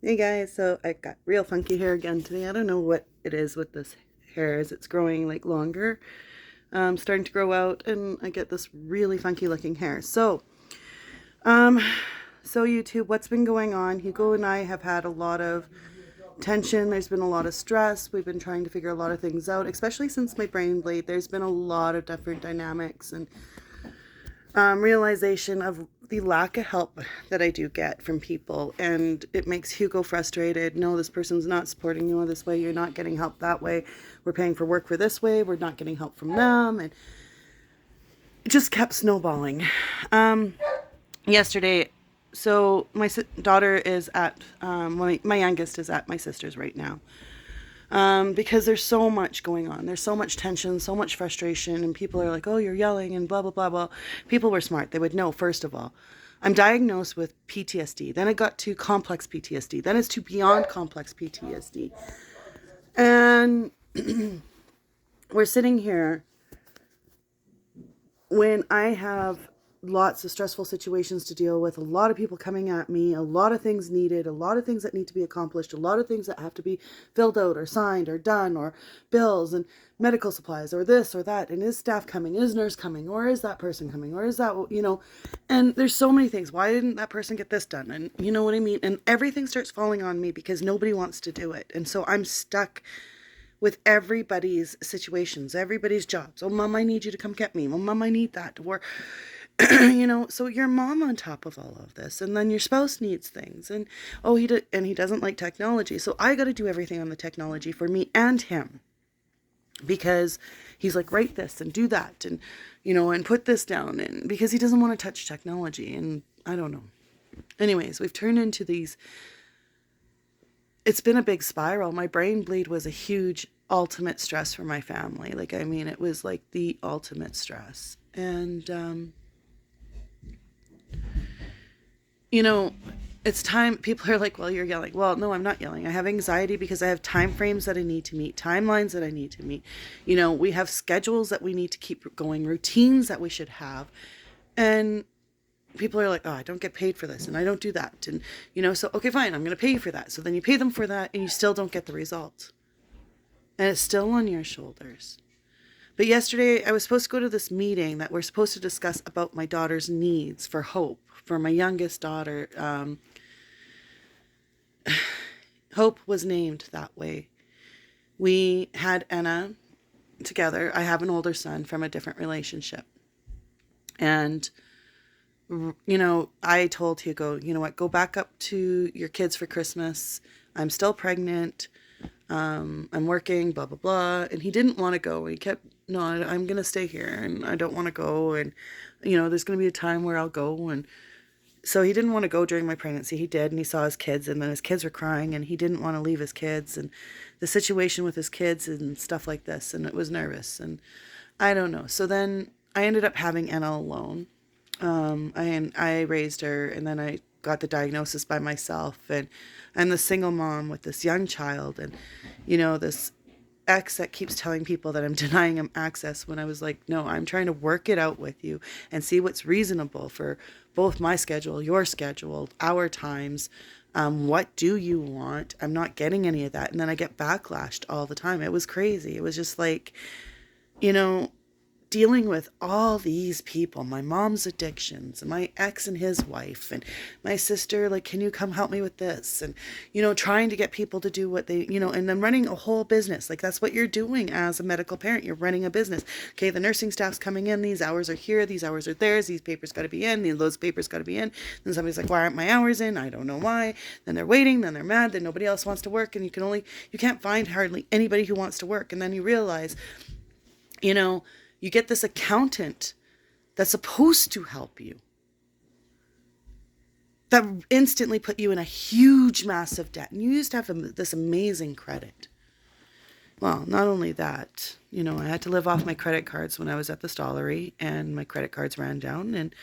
Hey guys, so I got real funky hair again today. I don't know what it is with this hair as it's growing like longer, starting to grow out, and I get this really funky looking hair. Um, so YouTube, what's been going on? Hugo and I have had a lot of tension. There's been a lot of stress. We've been trying to figure a lot of things out, especially since my brain blade. There's been a lot of different dynamics and realization of the lack of help that I do get from people. And it makes Hugo frustrated. No, this person's not supporting you this way. You're not getting help that way. We're paying for work for this way. We're not getting help from them. And it just kept snowballing. Yesterday, so my daughter is at, my youngest is at my sister's right now. Because there's so much going on. There's so much tension, so much frustration, and people are like, oh, you're yelling and blah, blah, blah, blah. People were smart. They would know, first of all, I'm diagnosed with PTSD. Then it got to complex PTSD. Then it's to beyond complex PTSD. And we're sitting here when I have lots of stressful situations to deal with, a lot of people coming at me, a lot of things needed, a lot of things that need to be accomplished, a lot of things that have to be filled out or signed or done, or bills and medical supplies or this or that, and is staff coming, is nurse coming, or is that person coming, or is that, and there's so many things. Why didn't that person get this done? And you know what I mean? And everything starts falling on me because nobody wants to do it. And so I'm stuck with everybody's situations, everybody's jobs. Oh, mom, I need you to come get me. Oh, mom, I need that. Or, so your mom on top of all of this, and then your spouse needs things, and oh, he doesn't like technology. So I got to do everything on the technology for me and him, because he's like, write this and do that, and and put this down, and because he doesn't want to touch technology, and I don't know. Anyways, we've turned into these. It's been a big spiral. My brain bleed was a huge ultimate stress for my family. Like, I mean, it was like the ultimate stress. And, you know, it's time. People are like, well, you're yelling. Well, no, I'm not yelling. I have anxiety because I have time frames that I need to meet, timelines that I need to meet. We have schedules that we need to keep going, routines that we should have. And people are like, oh, I don't get paid for this and I don't do that. And, so, okay, fine, I'm going to pay you for that. So then you pay them for that and you still don't get the results. And it's still on your shoulders. But yesterday I was supposed to go to this meeting that we're supposed to discuss about my daughter's needs for hope, for my youngest daughter. Hope was named that way. We had Anna together. I have an older son from a different relationship. And I told Hugo, you know what, go back up to your kids for Christmas. I'm still pregnant. I'm working, blah, blah, blah. And he didn't want to go. He kept, no, I'm going to stay here and I don't want to go. And, there's going to be a time where I'll go. And so he didn't want to go during my pregnancy. He did. And he saw his kids, and then his kids were crying and he didn't want to leave his kids and the situation with his kids and stuff like this. And it was nervous. And I don't know. So then I ended up having Anna alone. I raised her, and then I got the diagnosis by myself, and I'm the single mom with this young child, and this ex that keeps telling people that I'm denying him access, when I was like, no, I'm trying to work it out with you and see what's reasonable for both my schedule, your schedule, our times. What do you want? I'm not getting any of that. And then I get backlashed all the time. It was crazy. It was just like, you know, dealing with all these people, my mom's addictions, and my ex and his wife, and my sister, like, can you come help me with this? And, trying to get people to do what they, and then running a whole business. Like, that's what you're doing as a medical parent. You're running a business. Okay, the nursing staff's coming in. These hours are here. These hours are theirs. These papers got to be in. Those papers got to be in. Then somebody's like, why aren't my hours in? I don't know why. Then they're waiting. Then they're mad. Then nobody else wants to work. And you can't find hardly anybody who wants to work. And then you realize, you know, you get this accountant that's supposed to help you that instantly put you in a huge, massive debt. And you used to have this amazing credit. Well, not only that, I had to live off my credit cards when I was at the stollery, and my credit cards ran down. And,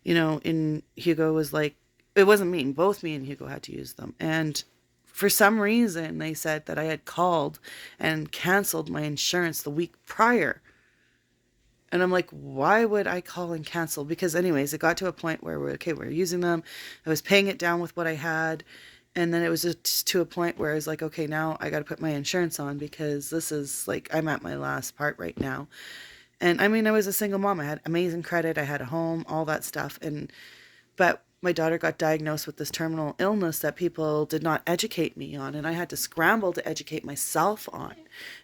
and Hugo was like, it wasn't me. Both me and Hugo had to use them. And for some reason, they said that I had called and canceled my insurance the week prior. And I'm like, why would I call and cancel? Because anyways, it got to a point where we're using them. I was paying it down with what I had. And then it was just to a point where I was like, okay, now I got to put my insurance on because this is like, I'm at my last part right now. And I mean, I was a single mom. I had amazing credit. I had a home, all that stuff. But my daughter got diagnosed with this terminal illness that people did not educate me on. And I had to scramble to educate myself on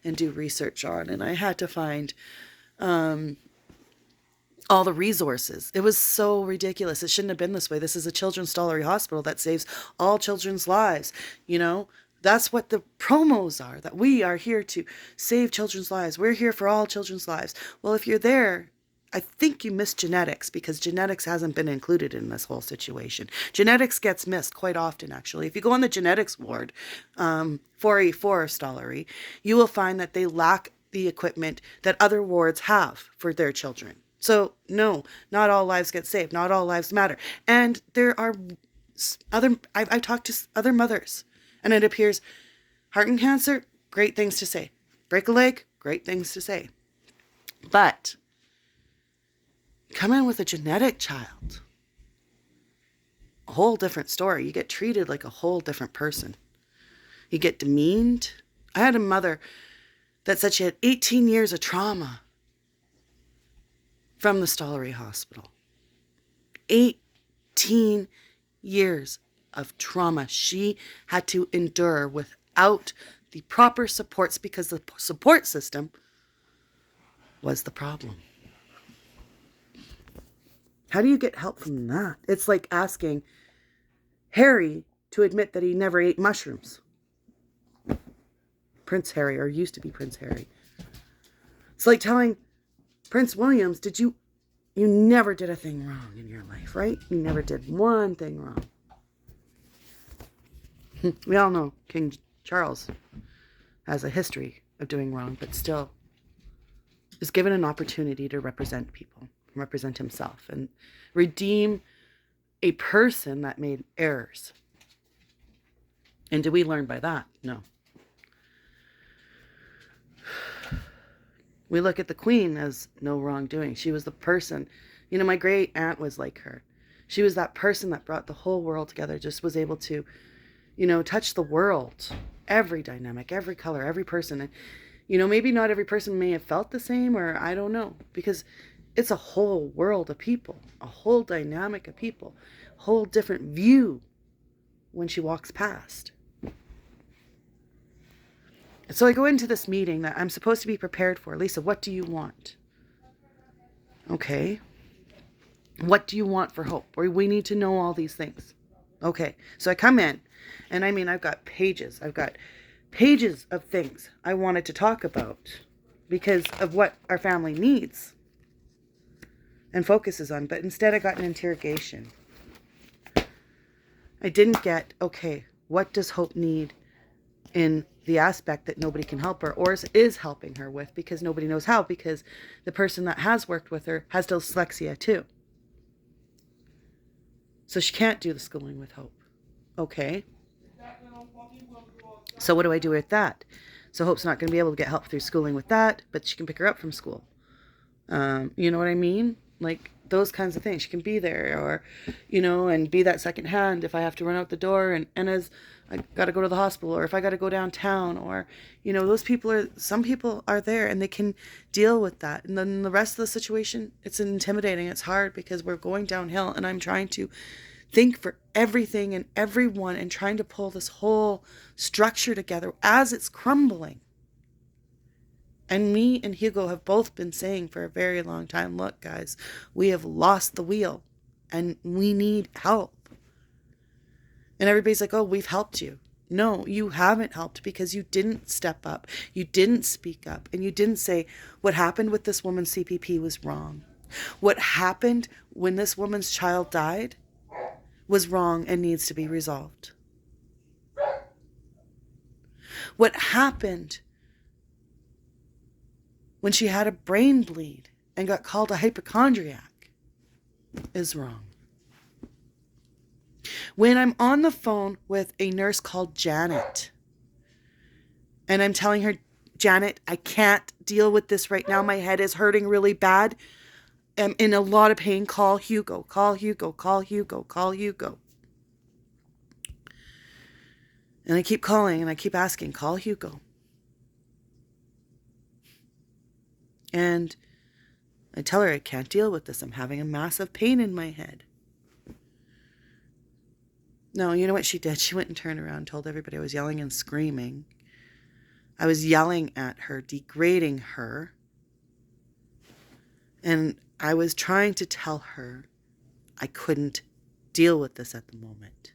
and do research on. And I had to find all the resources. It was so ridiculous. It shouldn't have been this way. This is a children's Stollery hospital that saves all children's lives. You know, that's what the promos are, that we are here to save children's lives. We're here for all children's lives. Well, if you're there, I think you missed genetics because genetics hasn't been included in this whole situation. Genetics gets missed quite often, actually. If you go on the genetics ward, 4A4 Stollery, you will find that they lack the equipment that other wards have for their children. So no, not all lives get saved. Not all lives matter. And there are I've talked to other mothers, and it appears heart and cancer, great things to say. Break a leg, great things to say. But come in with a genetic child, a whole different story. You get treated like a whole different person. You get demeaned. I had a mother that said she had 18 years of trauma from the Stollery Hospital. 18 years of trauma she had to endure without the proper supports because the support system was the problem. How do you get help from that? It's like asking Harry to admit that he never ate mushrooms. Prince Harry, or used to be Prince Harry. It's like telling Prince Williams, you never did a thing wrong in your life, right? You never did one thing wrong. We all know King Charles has a history of doing wrong, but still is given an opportunity to represent people, represent himself, and redeem a person that made errors. And do we learn by that? No. We look at the Queen as no wrongdoing. She was the person, my great aunt was like her. She was that person that brought the whole world together, just was able to, touch the world, every dynamic, every color, every person. And, maybe not every person may have felt the same, or I don't know, because it's a whole world of people, a whole dynamic of people, a whole different view when she walks past. So I go into this meeting that I'm supposed to be prepared for. Lisa, what do you want? Okay. What do you want for hope? Or we need to know all these things. Okay. So I come in, and I've got pages. I've got pages of things I wanted to talk about because of what our family needs and focuses on. But instead I got an interrogation. I didn't get, okay, what does Hope need in the aspect that nobody can help her or is helping her with because nobody knows how, because the person that has worked with her has dyslexia too. So she can't do the schooling with Hope. Okay. So what do I do with that? So Hope's not going to be able to get help through schooling with that, but she can pick her up from school. You know what I mean? Like those kinds of things. She can be there or, and be that second hand if I have to run out the door and as I got to go to the hospital or if I got to go downtown or, some people are there and they can deal with that. And then the rest of the situation, it's intimidating. It's hard because we're going downhill and I'm trying to think for everything and everyone and trying to pull this whole structure together as it's crumbling. And me and Hugo have both been saying for a very long time, look, guys, we have lost the wheel and we need help. And everybody's like, oh, we've helped you. No, you haven't helped because you didn't step up. You didn't speak up. And you didn't say what happened with this woman's CPP was wrong. What happened when this woman's child died was wrong and needs to be resolved. What happened when she had a brain bleed and got called a hypochondriac is wrong. When I'm on the phone with a nurse called Janet and I'm telling her, Janet, I can't deal with this right now. My head is hurting really bad. I'm in a lot of pain. Call Hugo, call Hugo, call Hugo, call Hugo. And I keep calling and I keep asking, call Hugo. And I tell her I can't deal with this. I'm having a massive pain in my head. No, you know what she did? She went and turned around and told everybody I was yelling and screaming. I was yelling at her, degrading her. And I was trying to tell her I couldn't deal with this at the moment.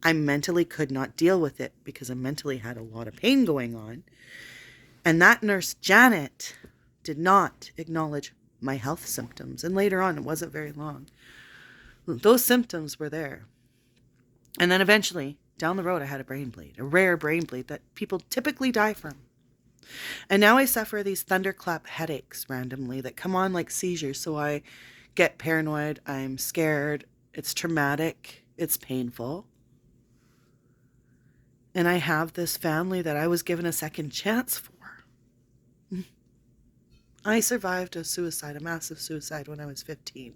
I mentally could not deal with it because I mentally had a lot of pain going on. And that nurse, Janet, did not acknowledge my health symptoms. And later on, it wasn't very long, those symptoms were there. And then eventually, down the road, I had a brain bleed, a rare brain bleed that people typically die from. And now I suffer these thunderclap headaches randomly that come on like seizures. So I get paranoid. I'm scared. It's traumatic. It's painful. And I have this family that I was given a second chance for. I survived a suicide, a massive suicide, when I was 15.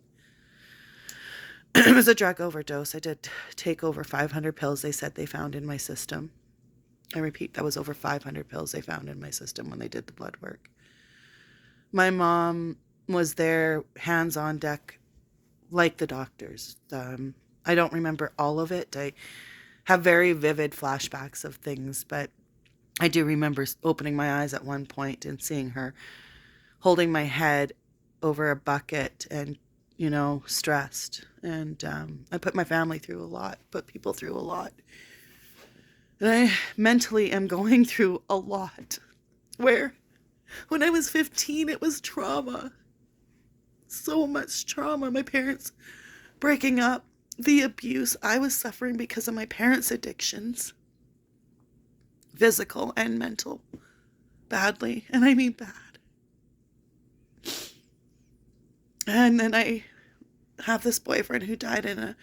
It was a drug overdose. I did take over 500 pills they said they found in my system. I repeat, that was over 500 pills they found in my system when they did the blood work. My mom was there, hands on deck, like the doctors. I don't remember all of it. I have very vivid flashbacks of things, but I do remember opening my eyes at one point and seeing her holding my head over a bucket and, stressed. And I put my family through a lot, put people through a lot. And I mentally am going through a lot, where when I was 15, it was trauma. So much trauma. My parents breaking up, the abuse I was suffering because of my parents' addictions, physical and mental, badly. And I mean bad. And then I have this boyfriend who died in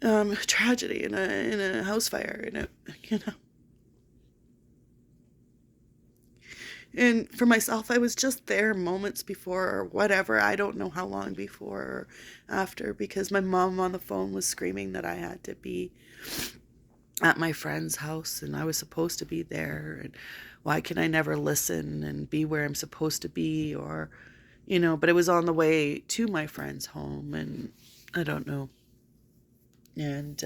a tragedy, in a house fire, And for myself, I was just there moments before or whatever. I don't know how long before or after, because my mom on the phone was screaming that I had to be at my friend's house and I was supposed to be there. And why can I never listen and be where I'm supposed to be? Or, but it was on the way to my friend's home, and I don't know. And,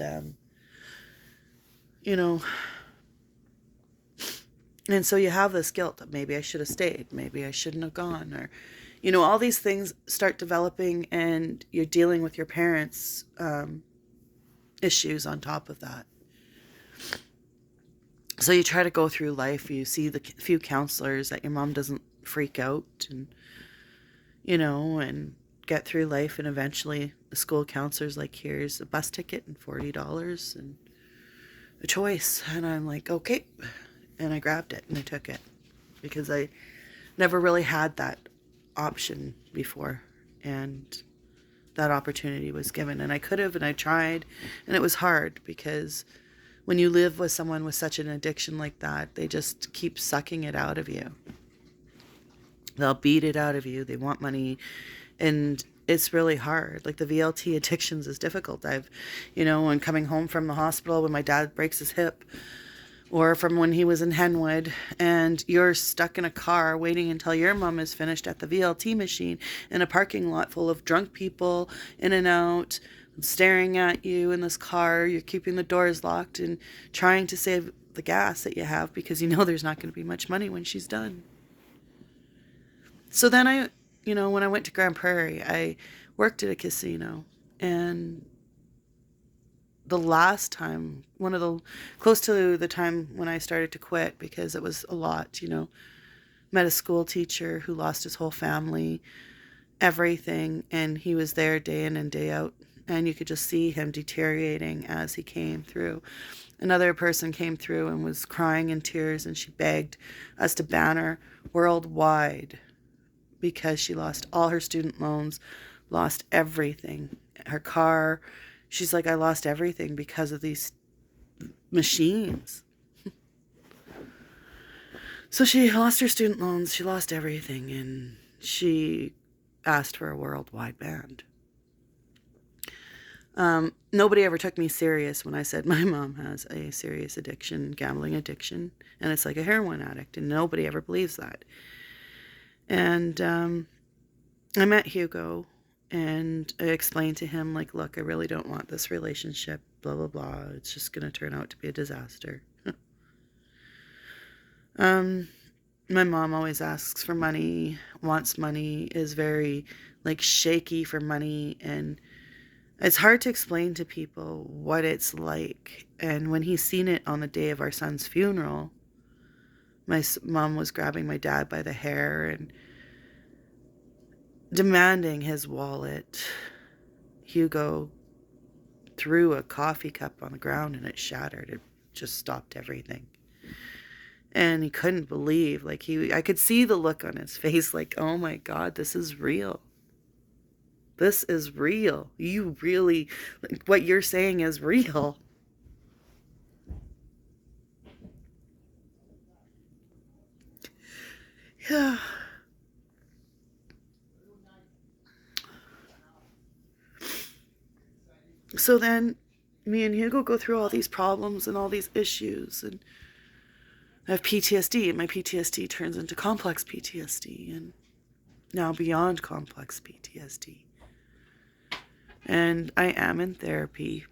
and so you have this guilt that maybe I should have stayed, maybe I shouldn't have gone, or, all these things start developing, and you're dealing with your parents' issues on top of that. So you try to go through life, you see the few counselors that your mom doesn't freak out, and, and get through life, and eventually the school counselor's like, here's a bus ticket and $40 and a choice. And I'm like, okay. And I grabbed it and I took it because I never really had that option before. And that opportunity was given, and I could have, and I tried, and it was hard because when you live with someone with such an addiction like that, they just keep sucking it out of you. They'll beat it out of you. They want money, and it's really hard. Like the VLT addictions is difficult. when coming home from the hospital when my dad breaks his hip, or from when he was in Henwood, and you're stuck in a car waiting until your mom is finished at the VLT machine in a parking lot full of drunk people in and out, staring at you in this car. You're keeping the doors locked and trying to save the gas that you have because there's not going to be much money when she's done. So then when I went to Grand Prairie, I worked at a casino, and the last time, close to the time when I started to quit, because it was a lot, met a school teacher who lost his whole family, everything, and he was there day in and day out, and you could just see him deteriorating as he came through. Another person came through and was crying in tears, and she begged us to ban her worldwide because she lost all her student loans, lost everything, her car. She's like, I lost everything because of these machines. So she lost her student loans, she lost everything, and she asked for a worldwide ban. Nobody ever took me serious when I said my mom has a serious addiction, gambling addiction, and it's like a heroin addict, and nobody ever believes that. And I met Hugo, and I explained to him, like, look, I really don't want this relationship, blah, blah, blah. It's just going to turn out to be a disaster. My mom always asks for money, wants money, is very, like, shaky for money, and it's hard to explain to people what it's like. And when he's seen it on the day of our son's funeral, my mom was grabbing my dad by the hair and demanding his wallet. Hugo threw a coffee cup on the ground and it shattered. It just stopped everything. And he couldn't believe, like, I could see the look on his face, like, oh my God, this is real. This is real. You really, like, what you're saying is real. Yeah. So then me and Hugo go through all these problems and all these issues, and I have PTSD, and my PTSD turns into complex PTSD, and now beyond complex PTSD. And I am in therapy,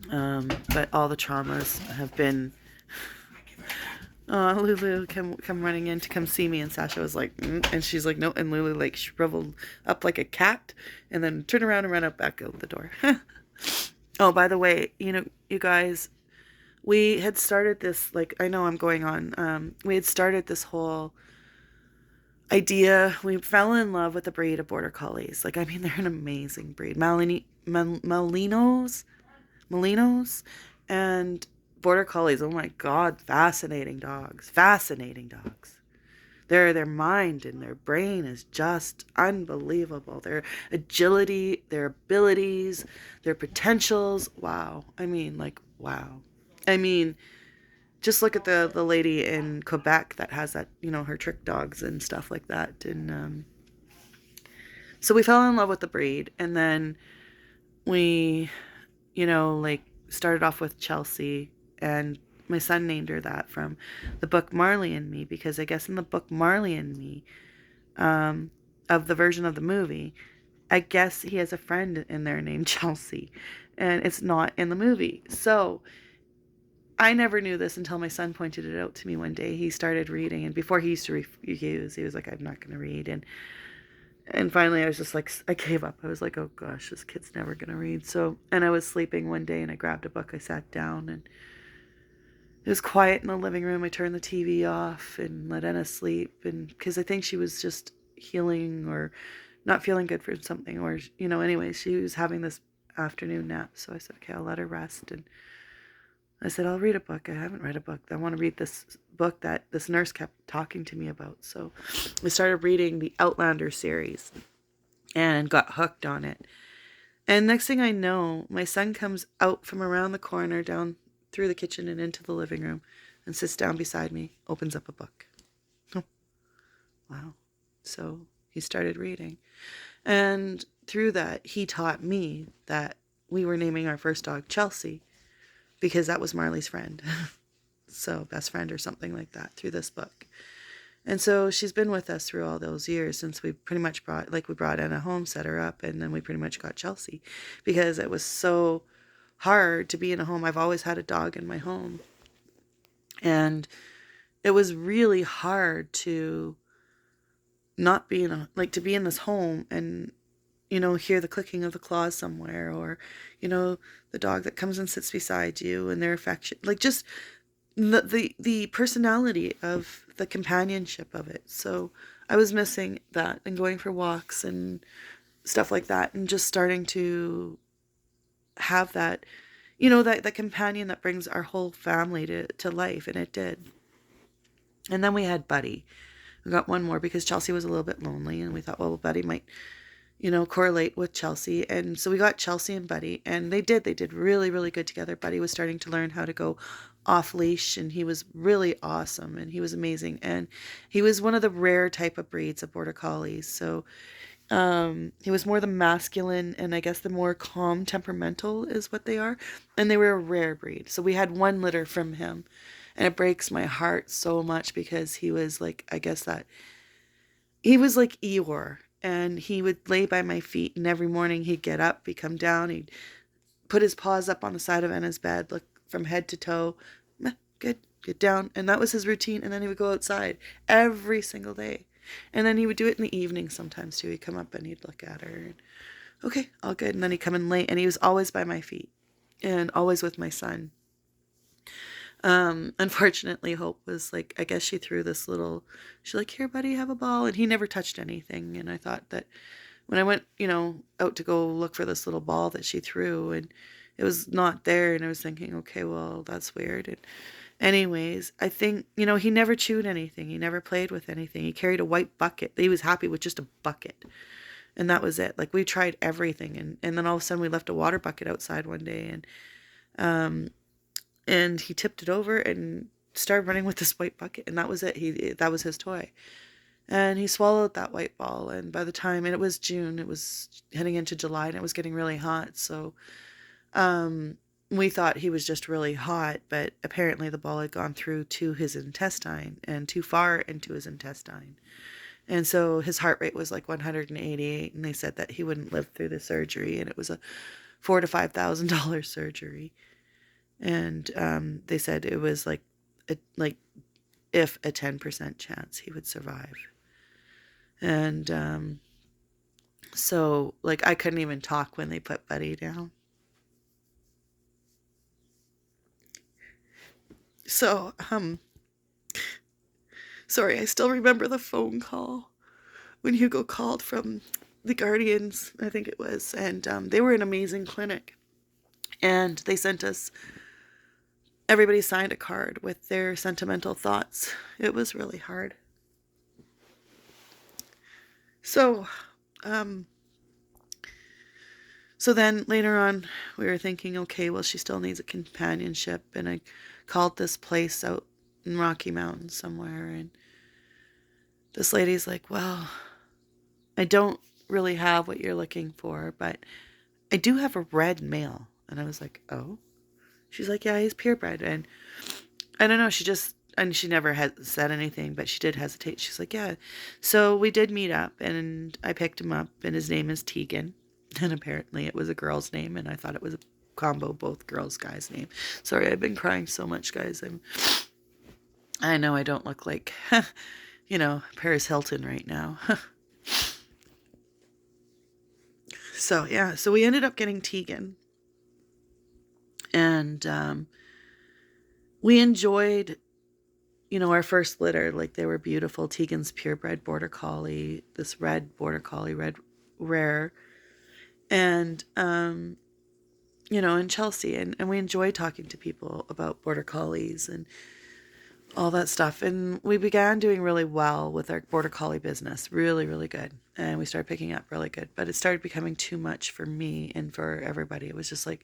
but all the traumas have been... Lulu come running in to come see me, and Sasha was like, and she's like, no, and Lulu, like, shriveled up like a cat, and then turned around and ran up back out the door. Oh, by the way, you guys, we had started this, like, I know I'm going on, we had started this whole idea. We fell in love with the breed of Border Collies. Like, I mean, they're an amazing breed. Malinos, and Border Collies. Oh my God, fascinating dogs. Their mind and their brain is just unbelievable. Their agility, their abilities, their potentials. Wow. I mean, like, wow. I mean, just look at the lady in Quebec that has that, her trick dogs and stuff like that. And so we fell in love with the breed. And then we, like, started off with Chelsea. And my son named her that from the book Marley and Me, because I guess in the book Marley and Me, of the version of the movie, I guess he has a friend in there named Chelsea, and it's not in the movie. So I never knew this until my son pointed it out to me one day. He started reading, and before he used to refuse, he was like, I'm not going to read. And finally I was just like, I gave up. I was like, oh gosh, this kid's never going to read. So, and I was sleeping one day and I grabbed a book, I sat down, and it was quiet in the living room. I turned the TV off and let Anna sleep, and because I think she was just healing or not feeling good for something, or anyway, she was having this afternoon nap. So I said, okay, I'll let her rest. And I said, I'll read a book. I haven't read a book. I want to read this book that this nurse kept talking to me about. So I started reading the Outlander series and got hooked on it. And next thing I know, my son comes out from around the corner, down through the kitchen and into the living room, and sits down beside me, opens up a book. Oh, wow. So he started reading. And through that, he taught me that we were naming our first dog Chelsea, because that was Marley's friend. So best friend or something like that, through this book. And so she's been with us through all those years, since we pretty much we brought Anna home, set her up, and then we pretty much got Chelsea, because it was so hard to be in a home. I've always had a dog in my home, and it was really hard to not be to be in this home and hear the clicking of the claws somewhere, or the dog that comes and sits beside you and their affection, like, just the personality of the companionship of it. So I was missing that, and going for walks and stuff like that, and just starting to have that, that companion that brings our whole family to life. And it did. And then we had Buddy. We got one more because Chelsea was a little bit lonely, and we thought, well, Buddy might, correlate with Chelsea. And so we got Chelsea and Buddy, and they did really, really good together. Buddy was starting to learn how to go off leash, and he was really awesome, and he was amazing. And he was one of the rare type of breeds of Border Collies. So He was more the masculine, and I guess the more calm temperamental is what they are. And they were a rare breed. So we had one litter from him. And it breaks my heart so much because he was like, I guess that he was like Eeyore. And he would lay by my feet, and every morning he'd get up, he'd come down, he'd put his paws up on the side of Anna's bed, look from head to toe. Good, get down. And that was his routine. And then he would go outside every single day. And then he would do it in the evening sometimes too. He'd come up and he'd look at her. And, okay, all good. And then he'd come in late, and he was always by my feet and always with my son. Unfortunately, Hope was like, I guess she threw this little, she's like, here, buddy, have a ball. And he never touched anything. And I thought that when I went, out to go look for this little ball that she threw, and it was not there. And I was thinking, okay, well, that's weird. And anyways, I think, he never chewed anything. He never played with anything. He carried a white bucket. He was happy with just a bucket. And that was it. Like, we tried everything. And then all of a sudden we left a water bucket outside one day, and he tipped it over and started running with this white bucket. And that was it. That was his toy. And he swallowed that white ball. And by the time, and it was June, it was heading into July, and it was getting really hot. So, we thought he was just really hot, but apparently the ball had gone through to his intestine and too far into his intestine. And so his heart rate was like 188, and they said that he wouldn't live through the surgery, and it was a $4,000 to $5,000 surgery. And they said it was like if a 10% chance he would survive. And so like I couldn't even talk when they put Buddy down. So sorry, I still remember the phone call when Hugo called from the Guardians, I think it was, and they were an amazing clinic, and they sent us. Everybody signed a card with their sentimental thoughts. It was really hard. So, so then later on, we were thinking, okay, well, she still needs a companionship, and I called this place out in Rocky Mountain somewhere, and this lady's like, well, I don't really have what you're looking for, but I do have a red male. And I was like, oh? She's like, yeah, he's purebred. And I don't know, and she never had said anything, but she did hesitate. She's like, yeah. So we did meet up, and I picked him up, and his name is Tegan. And apparently it was a girl's name, and I thought it was a combo, both girls, guys' name. Sorry, I've been crying so much, guys. I know I don't look like, Paris Hilton right now. So, yeah, so we ended up getting Tegan. And we enjoyed, our first litter. Like, they were beautiful. Tegan's purebred border collie, this red border collie, red rare. And, in Chelsea. And we enjoyed talking to people about border collies and all that stuff. And we began doing really well with our border collie business. Really, really good. And we started picking up really good. But it started becoming too much for me and for everybody. It was just like,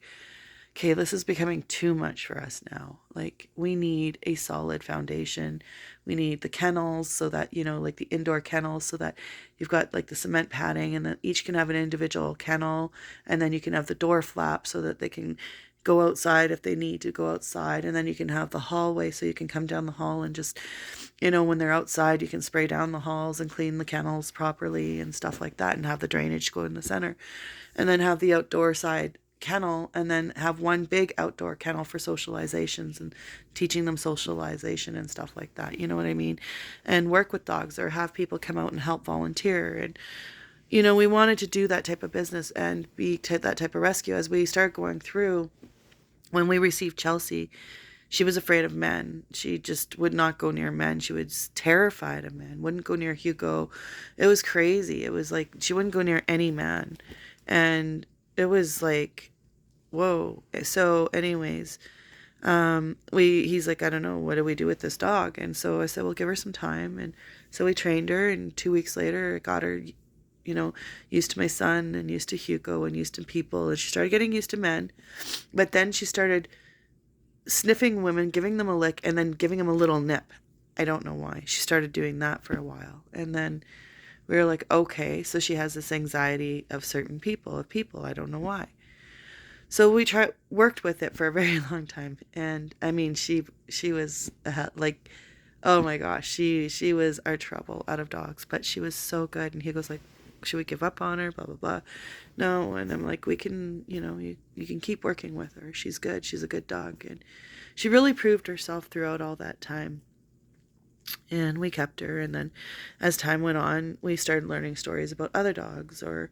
okay, this is becoming too much for us now. Like, we need a solid foundation. We need the kennels so that, like the indoor kennels, so that you've got like the cement padding, and then each can have an individual kennel. And then you can have the door flap so that they can go outside if they need to go outside. And then you can have the hallway so you can come down the hall and just, when they're outside, you can spray down the halls and clean the kennels properly and stuff like that, and have the drainage go in the center. And then have the outdoor side kennel, and then have one big outdoor kennel for socializations and teaching them socialization and stuff like that. You know what I mean? And work with dogs, or have people come out and help volunteer. And, we wanted to do that type of business and be that type of rescue. As we started going through, when we received Chelsea, she was afraid of men. She just would not go near men. She was terrified of men, wouldn't go near Hugo. It was crazy. It was like, she wouldn't go near any man. And it was like, whoa. So anyways, he's like, I don't know, what do we do with this dog? And so I said, well, give her some time. And so we trained her, and 2 weeks later, got her, used to my son, and used to Hugo, and used to people. And she started getting used to men. But then she started sniffing women, giving them a lick, and then giving them a little nip. I don't know why. She started doing that for a while. And then We were like, okay, so she has this anxiety of certain people, I don't know why. So we worked with it for a very long time. And I mean, she was like, oh my gosh, she was our trouble out of dogs, but she was so good. And he goes like, should we give up on her? Blah, blah, blah. No. And I'm like, we can, you can keep working with her. She's good. She's a good dog. And she really proved herself throughout all that time. And we kept her. And then as time went on, we started learning stories about other dogs or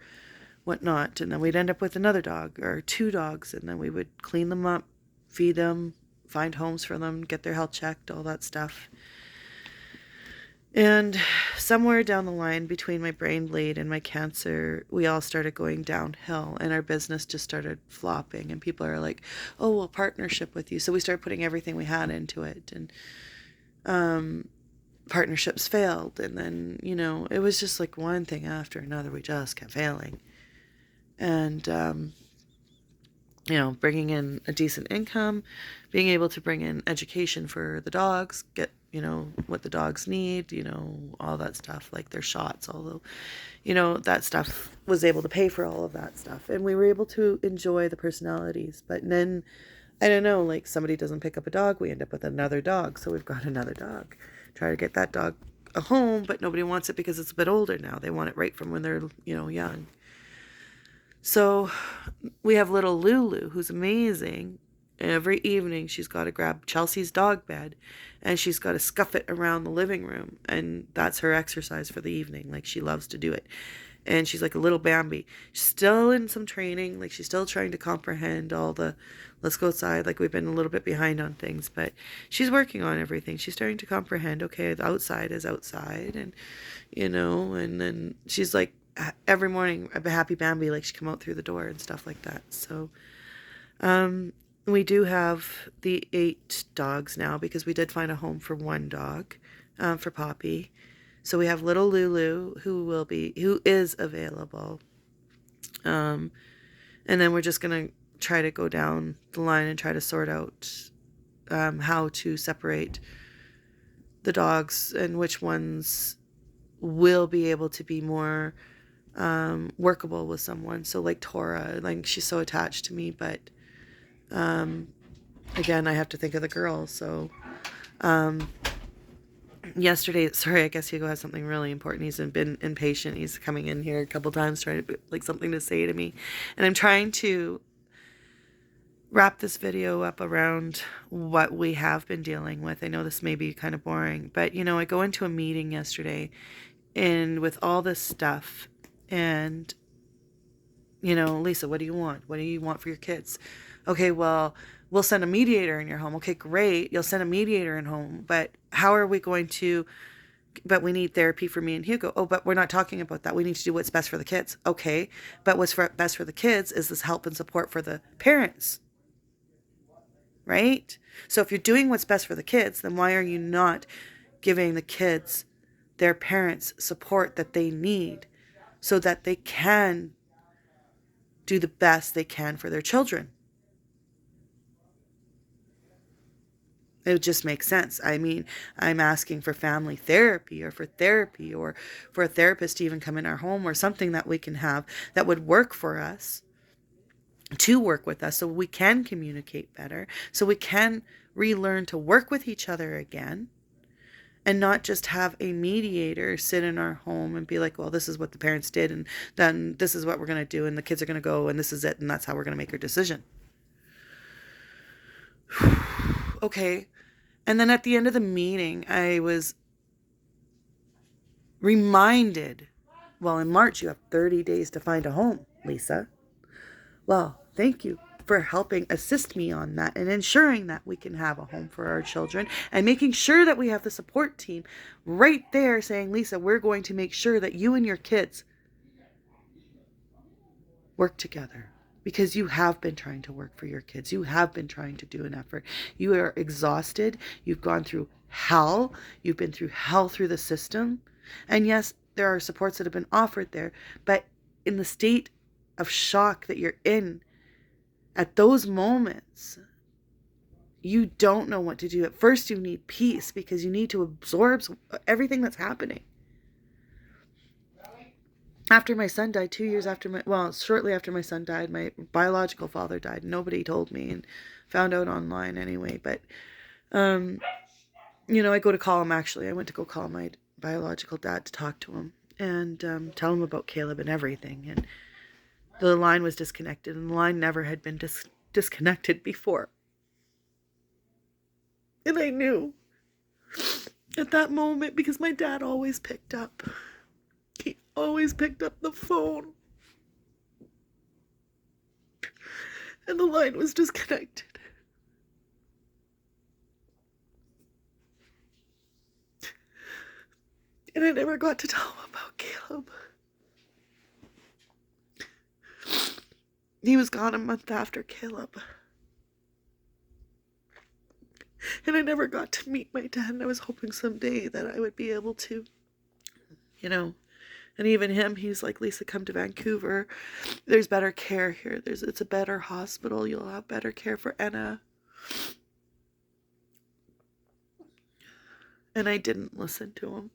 whatnot. And then we'd end up with another dog or two dogs. And then we would clean them up, feed them, find homes for them, get their health checked, all that stuff. And somewhere down the line between my brain bleed and my cancer, we all started going downhill and our business just started flopping. And people are like, oh, we'll partnership with you. So we started putting everything we had into it. And partnerships failed. And then, it was just like one thing after another. We just kept failing. And, bringing in a decent income, being able to bring in education for the dogs, get, what the dogs need, all that stuff, like their shots, although, that stuff was able to pay for all of that stuff. And we were able to enjoy the personalities. But then, I don't know, like somebody doesn't pick up a dog, we end up with another dog. So we've got another dog. Try to get that dog a home, but nobody wants it because it's a bit older now. They want it right from when they're, young. So we have little Lulu, who's amazing. Every evening she's got to grab Chelsea's dog bed and she's got to scuff it around the living room. And that's her exercise for the evening. Like, she loves to do it. And she's like a little Bambi. She's still in some training. Like, she's still trying to comprehend all the, let's go outside. Like, we've been a little bit behind on things, but she's working on everything. She's starting to comprehend, okay, the outside is outside. And, and then she's like, every morning, a happy Bambi, like she come out through the door and stuff like that. So, we do have the 8 dogs now because we did find a home for one dog, for Poppy. So we have little Lulu who is available. And then we're just going to try to go down the line and try to sort out, how to separate the dogs and which ones will be able to be more, workable with someone. So like Tora, like she's so attached to me, but, again, I have to think of the girl. So, yesterday, sorry, I guess Hugo has something really important. He's been impatient. He's coming in here a couple times trying to, like, something to say to me. And I'm trying to wrap this video up around what we have been dealing with. I know this may be kind of boring, but, I go into a meeting yesterday and with all this stuff and, Lisa, what do you want? What do you want for your kids? Okay, well, we'll send a mediator in your home. Okay, great. You'll send a mediator in home. But how are we going to, but we need therapy for me and Hugo. Oh, but we're not talking about that. We need to do what's best for the kids. Okay, but what's best for the kids is this help and support for the parents. Right? So if you're doing what's best for the kids, then why are you not giving the kids their parents support that they need so that they can do the best they can for their children? It just makes sense. I mean, I'm asking for family therapy or for a therapist to even come in our home or something that we can have that would work for us, to work with us so we can communicate better, so we can relearn to work with each other again and not just have a mediator sit in our home and be like, well, this is what the parents did and then this is what we're going to do and the kids are going to go and this is it and that's how we're going to make our decision. Okay. And then at the end of the meeting, I was reminded, well, in March, you have 30 days to find a home, Lisa. Well, thank you for helping assist me on that and ensuring that we can have a home for our children and making sure that we have the support team right there saying, Lisa, we're going to make sure that you and your kids work together. Because you have been trying to work for your kids. You have been trying to do an effort. You are exhausted. You've gone through hell. You've been through hell through the system. And yes, there are supports that have been offered there. But in the state of shock that you're in, at those moments, you don't know what to do. At first, you need peace because you need to absorb everything that's happening. After my son died, 2 years after shortly after my son died, my biological father died. Nobody told me, and found out online anyway. But, I go to call him, actually. I went to go call my biological dad to talk to him and tell him about Caleb and everything. And the line was disconnected, and the line never had been disconnected before. And I knew at that moment, because my dad always picked up. He always picked up the phone. And the line was disconnected. And I never got to tell him about Caleb. He was gone a month after Caleb. And I never got to meet my dad, and I was hoping someday that I would be able to, And even him, he's like, Lisa, come to Vancouver. There's better care here. It's a better hospital. You'll have better care for Anna. And I didn't listen to him.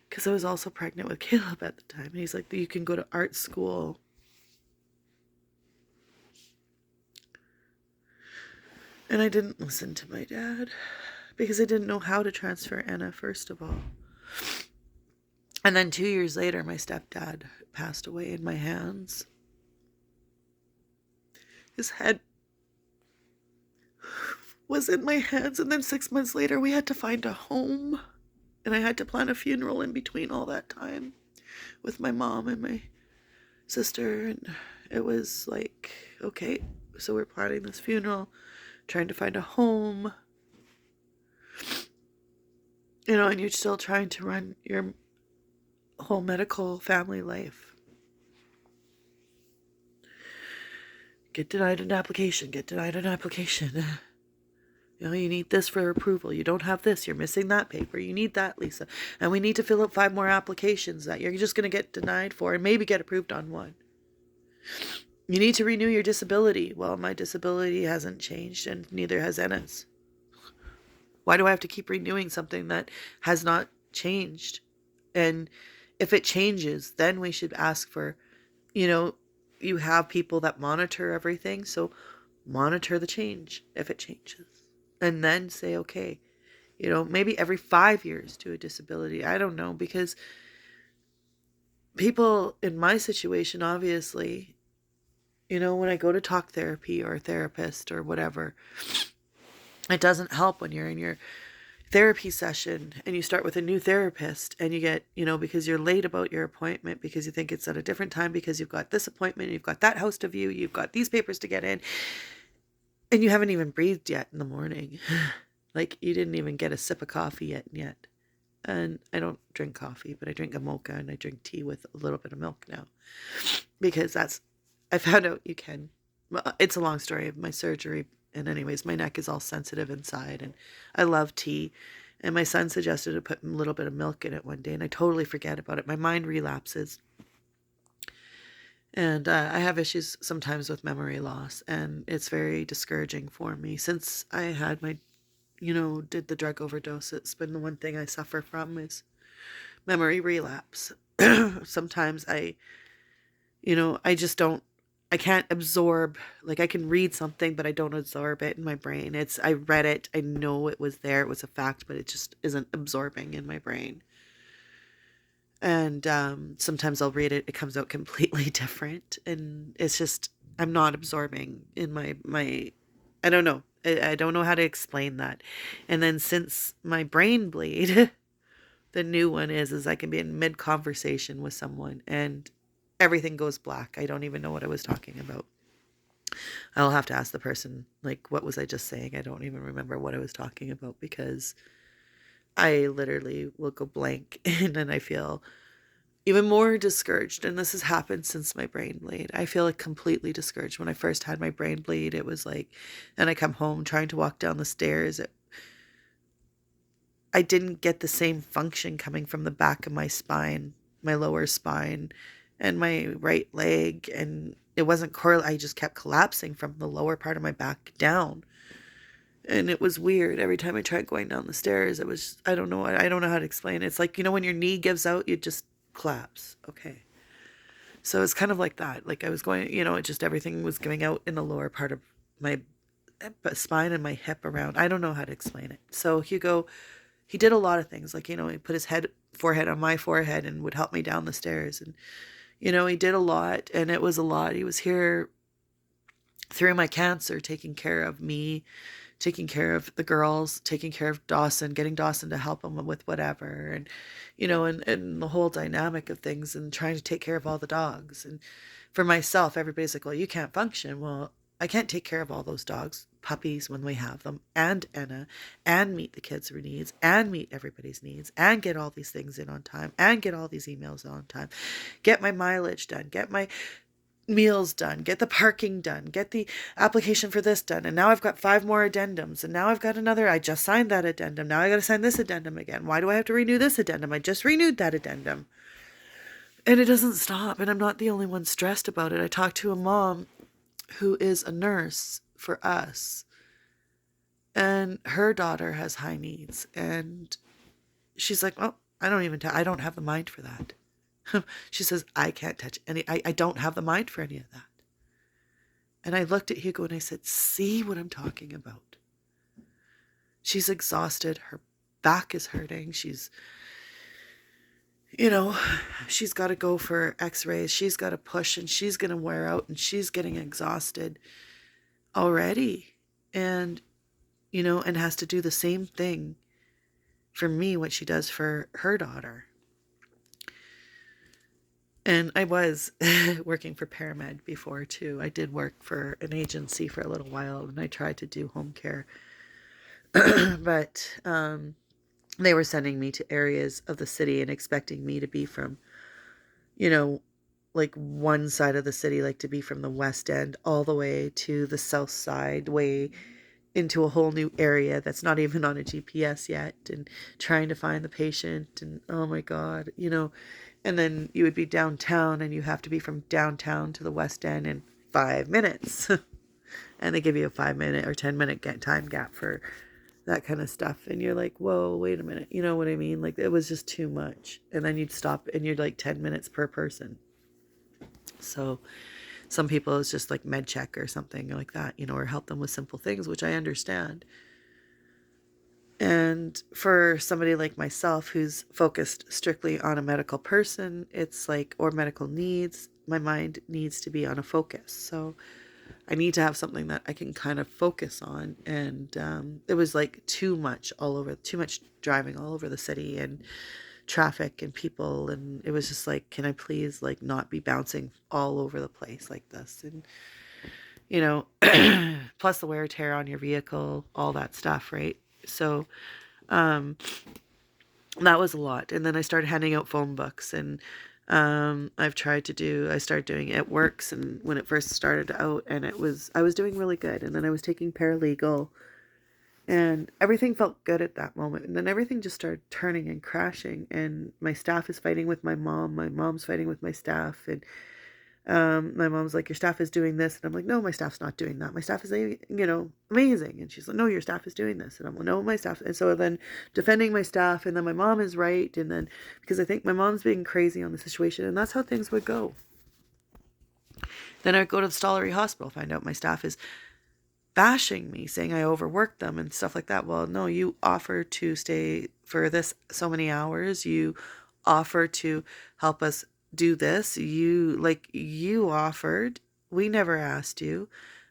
Because I was also pregnant with Caleb at the time. And he's like, you can go to art school. And I didn't listen to my dad. Because I didn't know how to transfer Anna, first of all. And then 2 years later, my stepdad passed away in my hands. His head was in my hands. And then 6 months later, we had to find a home. And I had to plan a funeral in between all that time with my mom and my sister. And it was like, okay, so we're planning this funeral, trying to find a home. And you're still trying to run your whole medical family life. Get denied an application. You need this for approval. You don't have this. You're missing that paper. You need that, Lisa. And we need to fill out 5 more applications that you're just going to get denied for and maybe get approved on one. You need to renew your disability. Well, my disability hasn't changed, and neither has Anna's. Why do I have to keep renewing something that has not changed? And if it changes, then we should ask for, you have people that monitor everything. So monitor the change if it changes. And then say, okay, maybe every 5 years do a disability. I don't know, because people in my situation, obviously, when I go to talk therapy or a therapist or whatever, it doesn't help when you're in your therapy session and you start with a new therapist and you get, because you're late about your appointment because you think it's at a different time because you've got this appointment, you've got that house to view, you've got these papers to get in. And you haven't even breathed yet in the morning. Like, you didn't even get a sip of coffee yet. And I don't drink coffee, but I drink a mocha and I drink tea with a little bit of milk now. Because I found out you can. Well, it's a long story of my surgery. And anyways, my neck is all sensitive inside. And I love tea. And my son suggested to put a little bit of milk in it one day. And I totally forget about it. My mind relapses. And I have issues sometimes with memory loss, and it's very discouraging for me. Since I had did the drug overdose, it's been the one thing I suffer from is memory relapse. Sometimes I can't absorb, like I can read something, but I don't absorb it in my brain. I read it, I know it was there, it was a fact, but it just isn't absorbing in my brain. And sometimes I'll read it, it comes out completely different. And it's just, I'm not absorbing in my I don't know. I don't know how to explain that. And then since my brain bleed, the new one is I can be in mid-conversation with someone and everything goes black. I don't even know what I was talking about. I'll have to ask the person, like, what was I just saying? I don't even remember what I was talking about because I literally will go blank and then I feel even more discouraged. And this has happened since my brain bleed. I feel like completely discouraged. When I first had my brain bleed, it was like, and I come home trying to walk down the stairs. I didn't get the same function coming from the back of my spine, my lower spine and my right leg. And it wasn't I just kept collapsing from the lower part of my back down. And it was weird. Every time I tried going down the stairs, it was, I don't know how to explain it. It's like, when your knee gives out, you just collapse. Okay. So it's kind of like that. Like I was going, it just everything was giving out in the lower part of my spine and my hip around. I don't know how to explain it. So Hugo, he did a lot of things. Like, he put his forehead on my forehead and would help me down the stairs. And, he did a lot, and it was a lot. He was here through my cancer, taking care of me, taking care of the girls, taking care of Dawson, getting Dawson to help him with whatever. And, and the whole dynamic of things, and trying to take care of all the dogs. And for myself, everybody's like, well, you can't function. Well, I can't take care of all those dogs, puppies when we have them, and Anna, and meet the kids' needs, and meet everybody's needs, and get all these things in on time, and get all these emails on time, get my mileage done, get my meals done, get the parking done, get the application for this done. And now I've got 5 more addendums. And now I've got I just signed that addendum. Now I got to sign this addendum again. Why do I have to renew this addendum? I just renewed that addendum. And it doesn't stop. And I'm not the only one stressed about it. I talked to a mom who is a nurse for us, and her daughter has high needs, and she's like, well, I don't have the mind for that. She says, I can't touch I don't have the mind for any of that. And I looked at Hugo and I said, see what I'm talking about. She's exhausted. Her back is hurting. She's got to go for x-rays. She's got to push, and she's going to wear out, and she's getting exhausted already. And, and has to do the same thing for me, what she does for her daughter. And I was working for ParaMed before too. I did work for an agency for a little while, and I tried to do home care. But they were sending me to areas of the city and expecting me to be from, like one side of the city, like to be from the West End all the way to the South Side, way into a whole new area that's not even on a GPS yet, and trying to find the patient. And oh my God, and then you would be downtown, and you have to be from downtown to the West End in 5 minutes. And they give you a 5-minute or 10-minute time gap for that kind of stuff. And you're like, whoa, wait a minute. You know what I mean? Like, it was just too much. And then you'd stop, and you're like 10 minutes per person. So some people, it's just like med check or something like that, or help them with simple things, which I understand. And for somebody like myself who's focused strictly on a medical person, it's like, or medical needs, my mind needs to be on a focus. So I need to have something that I can kind of focus on. And it was like too much driving all over the city, and traffic and people. And it was just like, can I please like not be bouncing all over the place like this? And, plus the wear and tear on your vehicle, all that stuff, right? So that was a lot. And then I started handing out phone books, and I started doing It Works, and when it first started out, and I was doing really good. And then I was taking paralegal, and everything felt good at that moment. And then everything just started turning and crashing, and my staff is fighting with my mom's fighting with my staff. And my mom's like, your staff is doing this. And I'm like, no, my staff's not doing that. My staff is, amazing. And she's like, no, your staff is doing this. And I'm like, no, my staff. And so then defending my staff, and then my mom is right. And then, because I think my mom's being crazy on the situation, and that's how things would go. Then I'd go to the Stollery Hospital, find out my staff is bashing me, saying I overworked them and stuff like that. Well, no, you offer to stay for this so many hours. You offer to help us do this. You offered. We never asked you.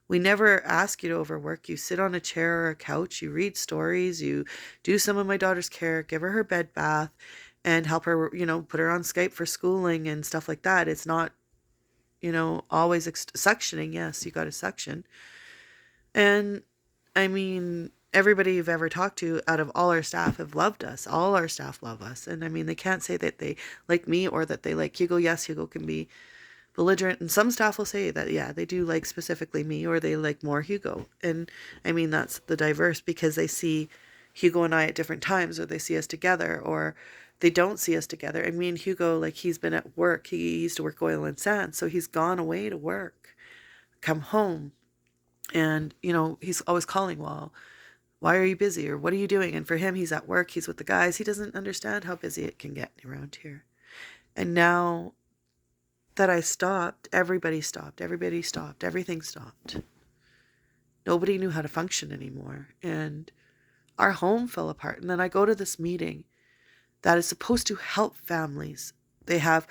We never ask you to overwork. You sit on a chair or a couch, you read stories, you do some of my daughter's care, give her bed bath, and help her, put her on Skype for schooling and stuff like that. It's not, always suctioning. Yes, you got to suction. And I mean, everybody you've ever talked to out of all our staff have loved us. All our staff love us. And I mean, they can't say that they like me or that they like Hugo. Yes, Hugo can be belligerent. And some staff will say that, yeah, they do like specifically me, or they like more Hugo. And I mean, that's the diverse, because they see Hugo and I at different times, or they see us together, or they don't see us together. And me and Hugo, like, he's been at work. He used to work oil and sand. So he's gone away to work, come home. And, he's always calling, well, why are you busy? Or what are you doing? And for him, he's at work. He's with the guys. He doesn't understand how busy it can get around here. And now that I stopped, everybody stopped. Everybody stopped. Everything stopped. Nobody knew how to function anymore. And our home fell apart. And then I go to this meeting that is supposed to help families. They have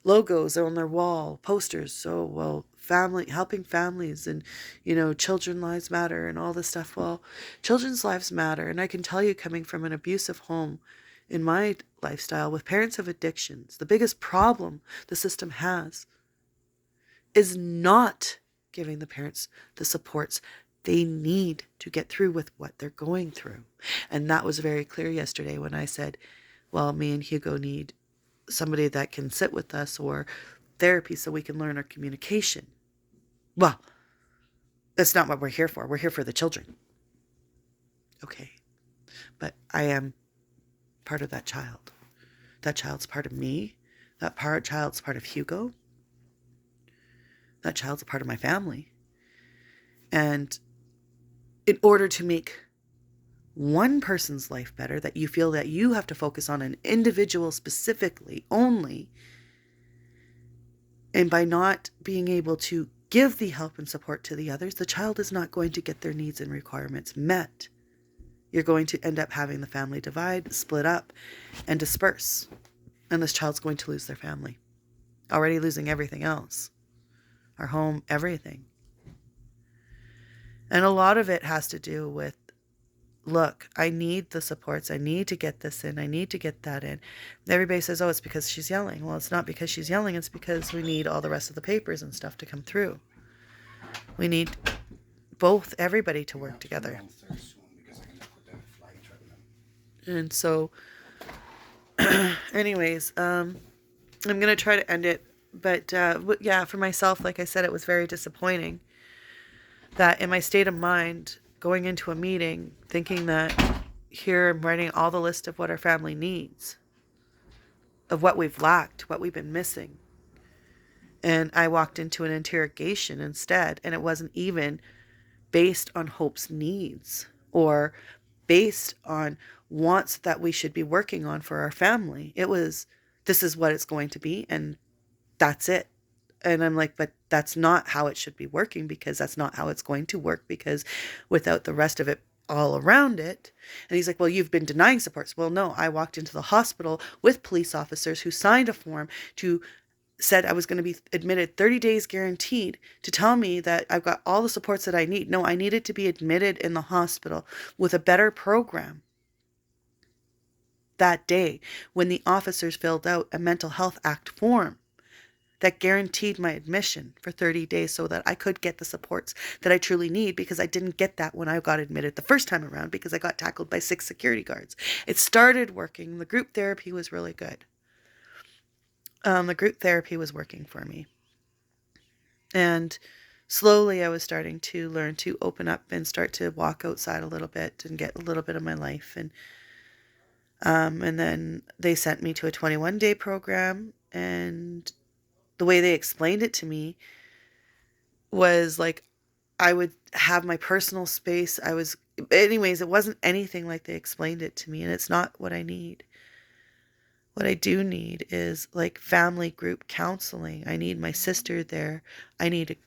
logos on their wall, posters. So, well, family, helping families and, children lives matter and all this stuff. Well, children's lives matter. And I can tell you, coming from an abusive home in my lifestyle with parents of addictions, the biggest problem the system has is not giving the parents the supports they need to get through with what they're going through. And that was very clear yesterday when I said, well, me and Hugo need somebody that can sit with us or therapy so we can learn our communication. Well, that's not what we're here for. We're here for the children. Okay. But I am part of that child. That child's part of me. That child's part of Hugo. That child's a part of my family. And in order to make one person's life better, that you feel that you have to focus on an individual specifically only, and by not being able to give the help and support to the others, the child is not going to get their needs and requirements met. You're going to end up having the family divide, split up, and disperse. And this child's going to lose their family. Already losing everything else. Our home, everything. And a lot of it has to do with, look, I need the supports. I need to get this in. I need to get that in. Everybody says, oh, it's because she's yelling. Well, it's not because she's yelling. It's because we need all the rest of the papers and stuff to come through. We need everybody to work together. And so, anyways, I'm going to try to end it. But yeah, for myself, like I said, it was very disappointing that in my state of mind, going into a meeting, thinking that here I'm writing all the list of what our family needs, of what we've lacked, what we've been missing. And I walked into an interrogation instead, and it wasn't even based on Hope's needs or based on wants that we should be working on for our family. It was, this is what it's going to be, and that's it. And I'm like, but that's not how it should be working, because that's not how it's going to work, because without the rest of it all around it. And he's like, well, you've been denying supports. Well, no, I walked into the hospital with police officers who signed a form said I was going to be admitted 30 days guaranteed, to tell me that I've got all the supports that I need. No, I needed to be admitted in the hospital with a better program. That day, when the officers filled out a Mental Health Act form that guaranteed my admission for 30 days so that I could get the supports that I truly need, because I didn't get that when I got admitted the first time around, because I got tackled by 6 security guards. It started working. The group therapy was really good. The group therapy was working for me. And slowly I was starting to learn to open up and start to walk outside a little bit and get a little bit of my life. And then they sent me to a 21-day program, and the way they explained it to me was like I would have my personal space. Anyways, it wasn't anything like they explained it to me, and it's not what I need. What I do need is like family group counseling. I need my sister there. I need at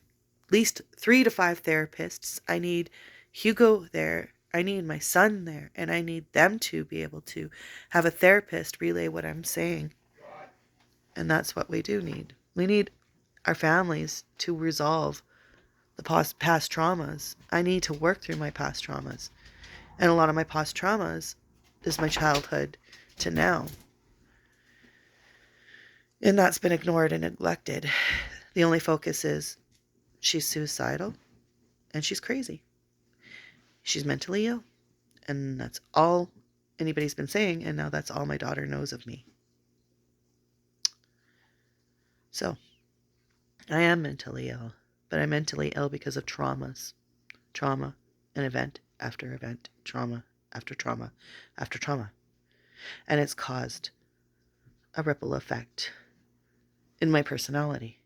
least 3 to 5 therapists. I need Hugo there. I need my son there, and I need them to be able to have a therapist relay what I'm saying. And that's what we do need. We need our families to resolve the past traumas. I need to work through my past traumas. And a lot of my past traumas is my childhood to now. And that's been ignored and neglected. The only focus is she's suicidal and she's crazy. She's mentally ill. And that's all anybody's been saying. And now that's all my daughter knows of me. So I am mentally ill, but I'm mentally ill because of traumas. Trauma and event after event. Trauma after trauma after trauma. And it's caused a ripple effect in my personality.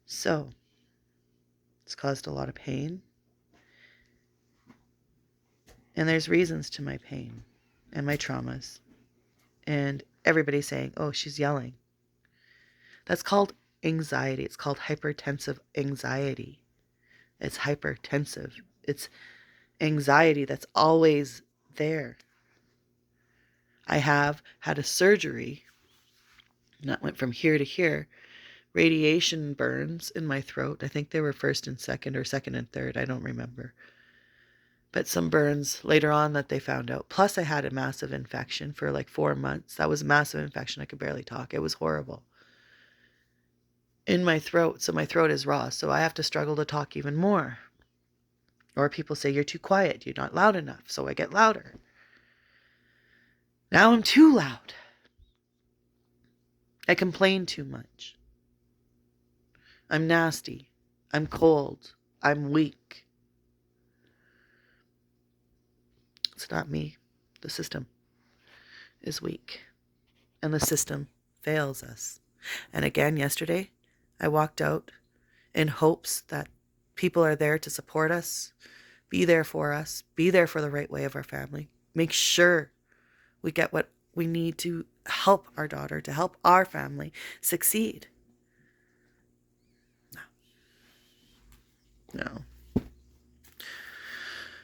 So it's caused a lot of pain. And there's reasons to my pain and my traumas. And everybody's saying, oh, she's yelling. That's called anxiety. It's called hypertensive anxiety. It's hypertensive. It's anxiety that's always there. I have had a surgery, and that went from here to here. Radiation burns in my throat. I think they were first and second, or second and third. I don't remember. But some burns later on that they found out. Plus, I had a massive infection for like 4 months. That was a massive infection. I could barely talk. It was horrible. In my throat. So my throat is raw. So I have to struggle to talk even more. Or people say, you're too quiet. You're not loud enough. So I get louder. Now I'm too loud. I complain too much. I'm nasty. I'm cold. I'm weak. It's not me. The system is weak. And the system fails us. And again, yesterday, I walked out in hopes that people are there to support us, be there for us, be there for the right way of our family, make sure we get what we need to help our daughter, to help our family succeed.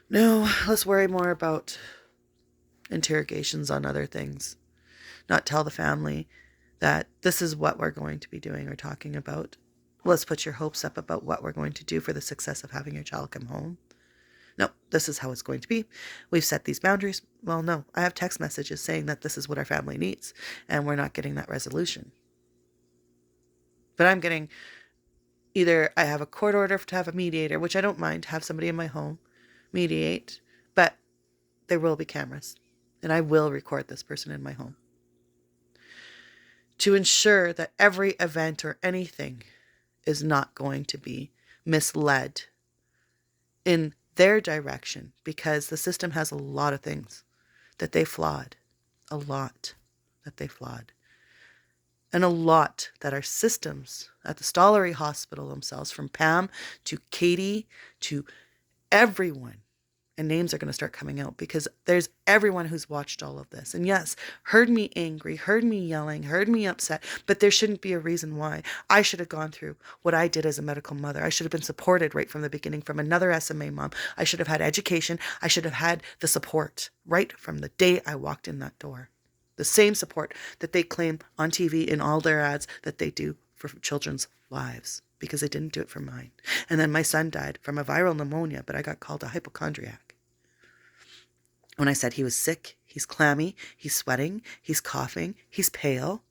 No, let's worry more about interrogations on other things. Not tell the family that this is what we're going to be doing or talking about. Let's put your hopes up about what we're going to do for the success of having your child come home. No, this is how it's going to be. We've set these boundaries. Well, no, I have text messages saying that this is what our family needs, and we're not getting that resolution. But I'm getting either I have a court order to have a mediator, which I don't mind, have somebody in my home mediate, but there will be cameras, and I will record this person in my home to ensure that every event or anything is not going to be misled in their direction, because the system has a lot of things that they flawed, a lot that they flawed, and a lot that our systems at the Stollery Hospital themselves, from Pam to Katie to everyone, and names are going to start coming out because there's everyone who's watched all of this. And yes, heard me angry, heard me yelling, heard me upset, but there shouldn't be a reason why. I should have gone through what I did as a medical mother. I should have been supported right from the beginning from another SMA mom. I should have had education. I should have had the support right from the day I walked in that door. The same support that they claim on TV in all their ads that they do for children's lives, because they didn't do it for mine. And then my son died from a viral pneumonia, but I got called a hypochondriac. When I said he was sick, he's clammy, he's sweating, he's coughing, he's pale,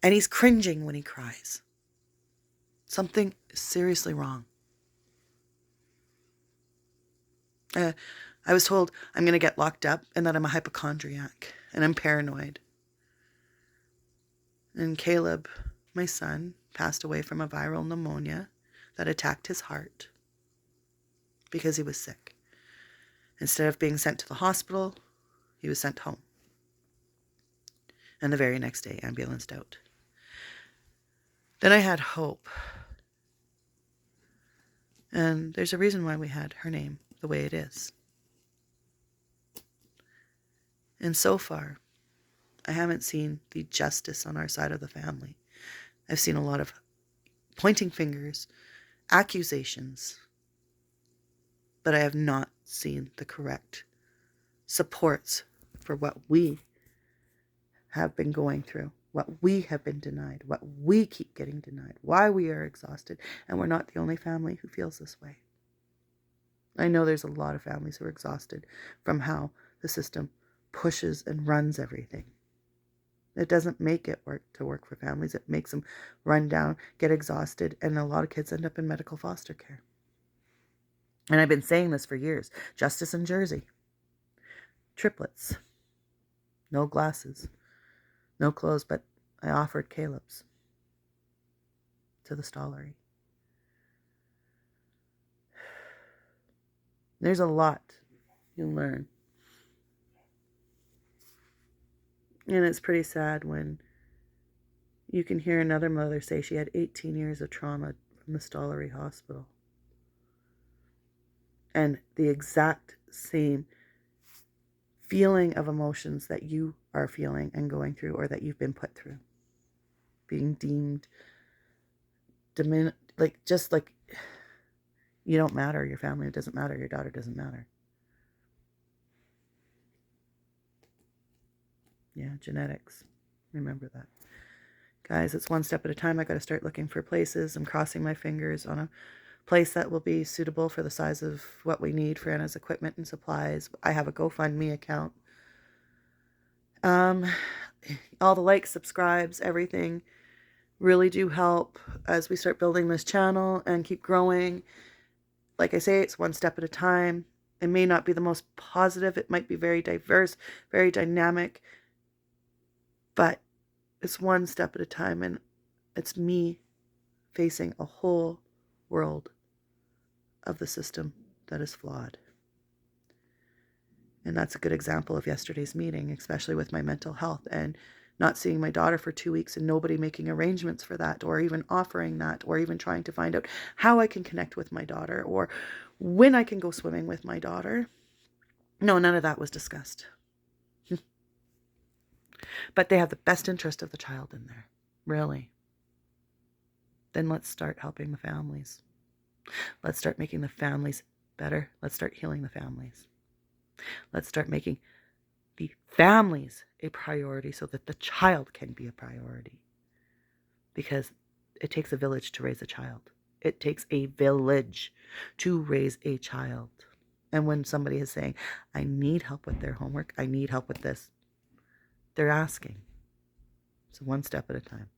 and he's cringing when he cries. Something is seriously wrong. I was told I'm going to get locked up and that I'm a hypochondriac and I'm paranoid. And Caleb, my son, passed away from a viral pneumonia that attacked his heart because he was sick. Instead of being sent to the hospital, he was sent home. And the very next day, ambulanced out. Then I had hope. And there's a reason why we had her name the way it is. And so far, I haven't seen the justice on our side of the family. I've seen a lot of pointing fingers, accusations, but I have not seen the correct supports for what we have been going through, what we have been denied, what we keep getting denied, why we are exhausted, and we're not the only family who feels this way. I know there's a lot of families who are exhausted from how the system pushes and runs everything. It doesn't make it work for families. It makes them run down, get exhausted, and a lot of kids end up in medical foster care. And I've been saying this for years. Justice in Jersey. Triplets. No glasses. No clothes, but I offered Caleb's to the Stollery. There's a lot you learn. And it's pretty sad when you can hear another mother say she had 18 years of trauma from the Stollery Hospital. And the exact same feeling of emotions that you are feeling and going through, or that you've been put through. Being deemed just like you don't matter, your family doesn't matter, your daughter doesn't matter. Yeah, genetics. Remember that. Guys, it's one step at a time. I got to start looking for places. I'm crossing my fingers on a place that will be suitable for the size of what we need for Anna's equipment and supplies. I have a GoFundMe account. All the likes, subscribes, everything really do help as we start building this channel and keep growing. Like I say, it's one step at a time. It may not be the most positive. It might be very diverse, very dynamic, but it's one step at a time, and it's me facing a whole world of the system that is flawed. And that's a good example of yesterday's meeting, especially with my mental health and not seeing my daughter for 2 weeks and nobody making arrangements for that, or even offering that, or even trying to find out how I can connect with my daughter, or when I can go swimming with my daughter. No, none of that was discussed. But they have the best interest of the child in there, really. Then let's start helping the families. Let's start making the families better. Let's start healing the families. Let's start making the families a priority so that the child can be a priority. Because it takes a village to raise a child. It takes a village to raise a child. And when somebody is saying, I need help with their homework, I need help with this, they're asking. So one step at a time.